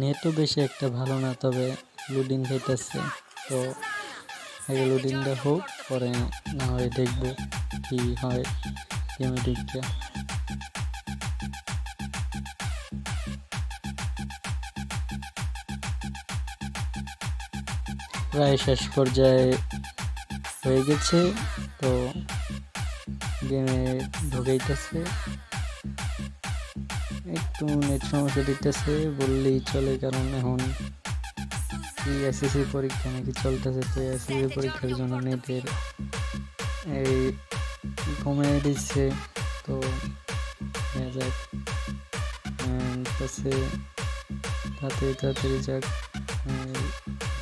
নেটও বেশি একটা ভালো না, তবে লোডিং হইতেছে। তো আগে লোডিংটা হোক, পরে না হয় দেখবো কি হয় গেমে ঢুকে। প্রায় শেষ পর্যায়ে হয়ে গেছে, তো গেমে ঢুকাইতেছে। একটু নেট সমস্যা দিতেছে বললেই চলে, কারণ এখন এসএসসি পরীক্ষা নাকি চলতেছে। তো এসএসসি পরীক্ষার জন্য নেটের এই কমে দিচ্ছে। তো যাক, তাড়াতাড়ি তাড়াতাড়ি যাক,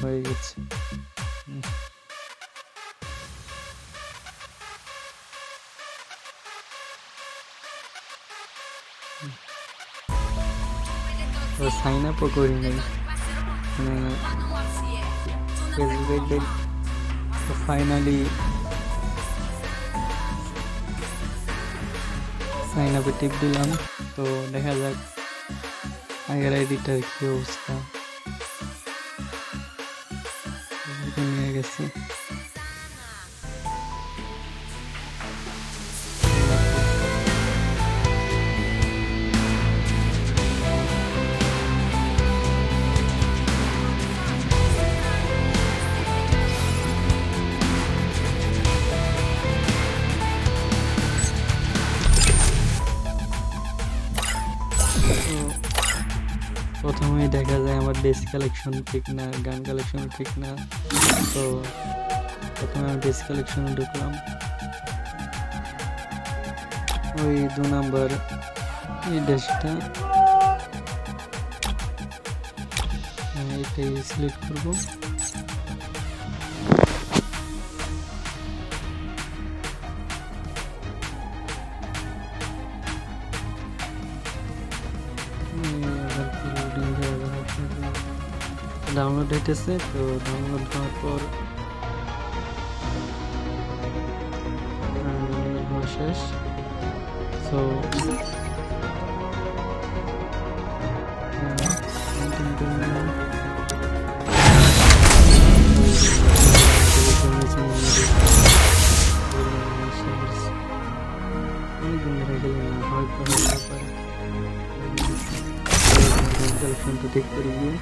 হয়ে গেছে। তো সাইন আপও করি নাই, মানে তো ফাইনালি সাইন আপে টিপ দিলাম। তো দেখা যাক আগের আইডিটার কি অবস্থা। নিয়ে গেছে প্রথমেই দেখা যায় আমার ডেস কালেকশন ঠিক না, গান কালেকশন ঠিক না। তো প্রথমে আমি ডেস কালেকশনে ঢুকলাম, ওই 2 নাম্বার এই ডেসটা, এটাই সিলেক্ট করবো। ডাউনলোড হইতেছে, তো ডাউনলোড হওয়ার পর শেষ। সো অনেকদিন ধরে গেলাম না, হয়তো হতে পারে। গার্লফ্রেন্ডটা ঠিক করে গিয়ে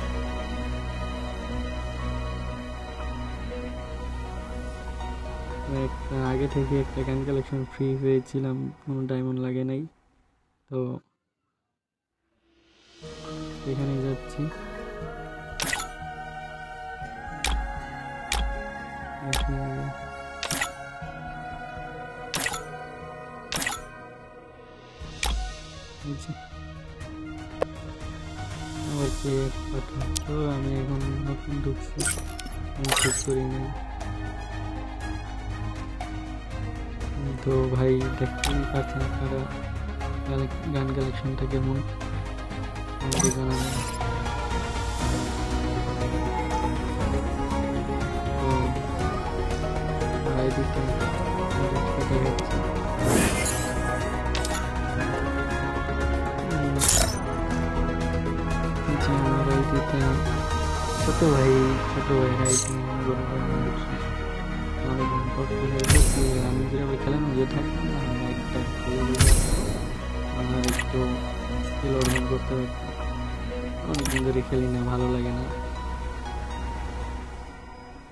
আগে থেকে একটা গান কালেকশন ফ্রি পেয়েছিলাম, কোনো ডায়মন্ড লাগে নাই। তো এখানে যাচ্ছি, আবার কে পাঠাতো, আমি এখন নতুন ঢুকছি, আমি ঠিক করি নাই। তো ভাই দেখতেই পাচ্ছেন আপনারা গান কালেকশনটা কেমন, আমাকে জানাবেন। আইডিটা দেখাচ্ছি, আমার আইডিটা ছোট ভাই আইডি অনেকদিন পর আমি যেভাবে খেলাম যে থাকতাম না, আমি একটা আমার একটু স্কিল অর্জন করতে পারতাম। অনেকদিন ধরে খেলি না, ভালো লাগে না,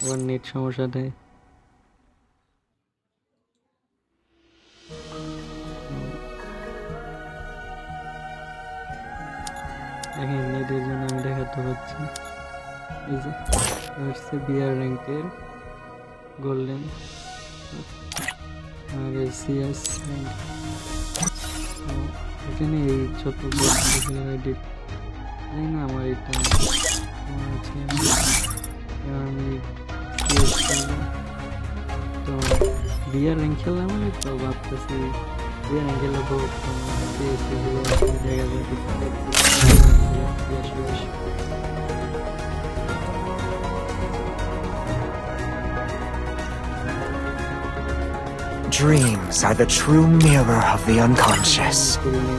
আবার নেট সমস্যা দেয়। দেখেন নেটের জন্য আমি দেখাতে পাচ্ছি, এই যে হচ্ছে বিআর র্যাঙ্কের গোল্ডেন আর সিএস র্যাঙ্ক। এখানে এই ছোট এডিট জানি না, আমার এটা আছে, আমি সিএস খেলবো। তো বিআর র্যাঙ্ক খেললাম, আমি তো ভাবতেছি বিআর র্যাঙ্ক খেললে বহুত সিএস জায়গা dreams are the true mirror of the unconscious. করিনি।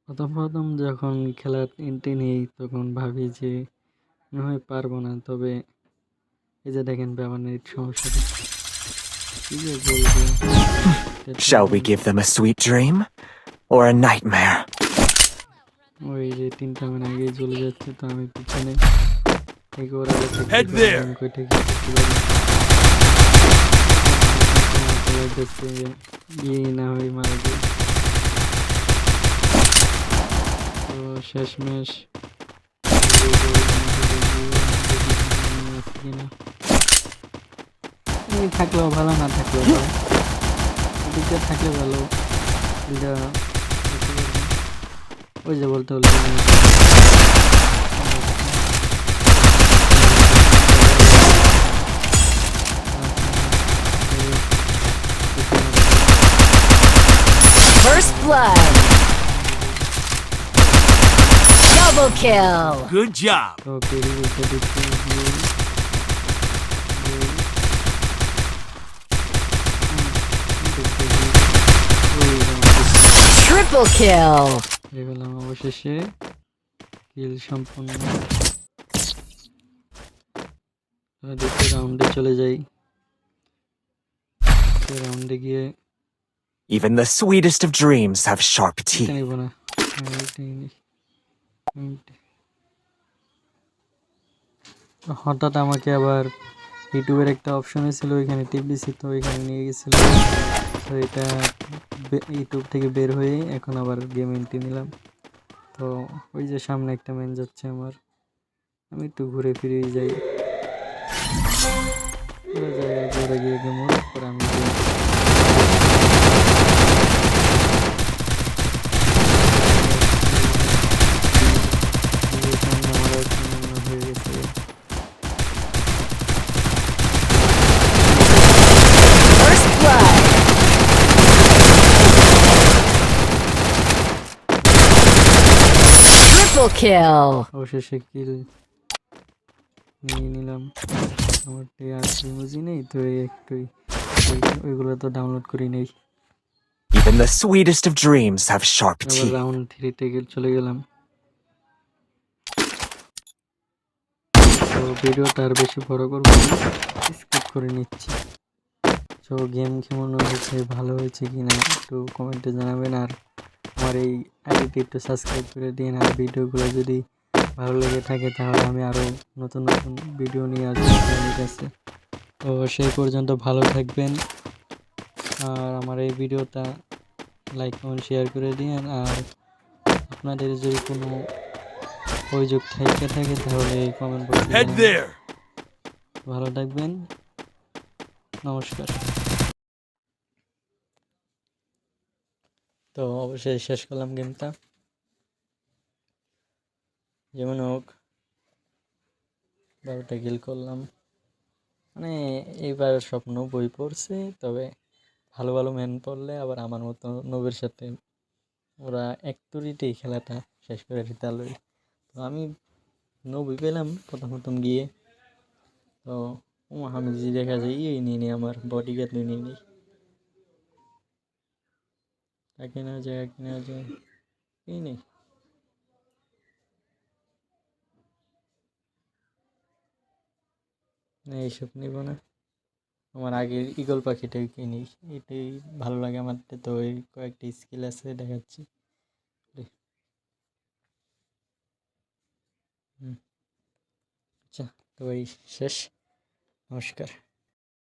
প্রথম যখন খেলার এন্ট্রি নেই তখন ভাবি যে মনে হয় পারবো না, তবে এই যে দেখেন আমার নেট সমস্যা হচ্ছে। কি যে বলবো, Shall we give them a sweet dream or a nightmare? ওই যে 3টা মিনিট আগেই চলে যাচ্ছে, তো আমি পিছনে থেকে ওরা Head there. না হয়ে মারা যায়। তো শেষমেশ কিনা থাকলেও ভালো, না থাকলেও ভালো, এদিকে থাকলে ভালো। এটা ওই যে বলতে বলতে First blood. Double kill. Good job. তো পেরি বলতে দিচ্ছি Triple kill. এগুলাম অবশেষে কিল সম্পূর্ণ। দ্বিতীয় রাউন্ডে চলে যাই। রাউন্ডে গিয়ে Even the sweetest of dreams have sharp teeth. নিব না, হঠাৎ আমাকে আবার ইউটিউবের একটা অপশন ছিল, ওইখানে টিপ দিছি, তো ওইখানে নিয়ে গেছিল। তো এটা ইউটিউব থেকে বের হয়ে এখন আবার গেম এন্ট্রি নিলাম। তো ওই যে সামনে একটা ম্যান যাচ্ছে আমার, আমি একটু ঘুরে ফিরে যাই, পুরো জায়গায় ঘুরে গিয়ে গেমর পরে আমি হয়ে গেছে। First blood. Triple kill. অবশেষে কিল নিয়ে নিলাম। আমার আর ইমোজি নেই, তো একটুই ওইগুলো তো ডাউনলোড করি নেই। Even the sweetest of dreams have sharp আবার teeth. রাউন্ড 3-তে চলে গেলাম। তো ভিডিওটা আর বেশি বড় করবো না, স্কিপ করে নিচ্ছি। তো গেম কেমন হয়েছে, ভালো হয়েছে কিনা একটু কমেন্টে জানাবেন, আর আমার এই আইডিটি একটু সাবস্ক্রাইব করে দিন। আর ভিডিওগুলো যদি ভালো লেগে থাকে তাহলে আমি আরও নতুন নতুন ভিডিও নিয়ে আসবো আপনাদের কাছে। তো সেই পর্যন্ত ভালো থাকবেন, আর আমার এই ভিডিওটা লাইক কমেন্ট শেয়ার করে দিন। আর আপনাদের যদি কোনো অভিযোগ থেকে থাকে তাহলে এই কমেন্ট বক্সে Head there. ভালো থাকবেন, নমস্কার। তো অবশ্যই শেষ করলাম গেমটা, যেমন হোক 12টা কিল করলাম। মানে এইবার স্বপ্ন বই পড়ছে, তবে ভালো ভালো ম্যান পড়লে আবার আমার মতো নবের সাথে ওরা এক তুড়িতেই খেলাটা শেষ করে দিতে পারলো। তো আমি নবী পেলাম প্রথম গিয়ে, তো আমি যে দেখা যায় নিয়ে নিই, আমার বডি গার্ড নিয়ে নিই, তাকে নেওয়া যায় এই নেই। না এইসব নিব না, আমার আগের ঈগল পাখিটাই কিনি, এটাই ভালো লাগে আমার। তো ওই কয়েকটি স্কিল আছে দেখাচ্ছি। আচ্ছা, তো এই শেষ, নমস্কার।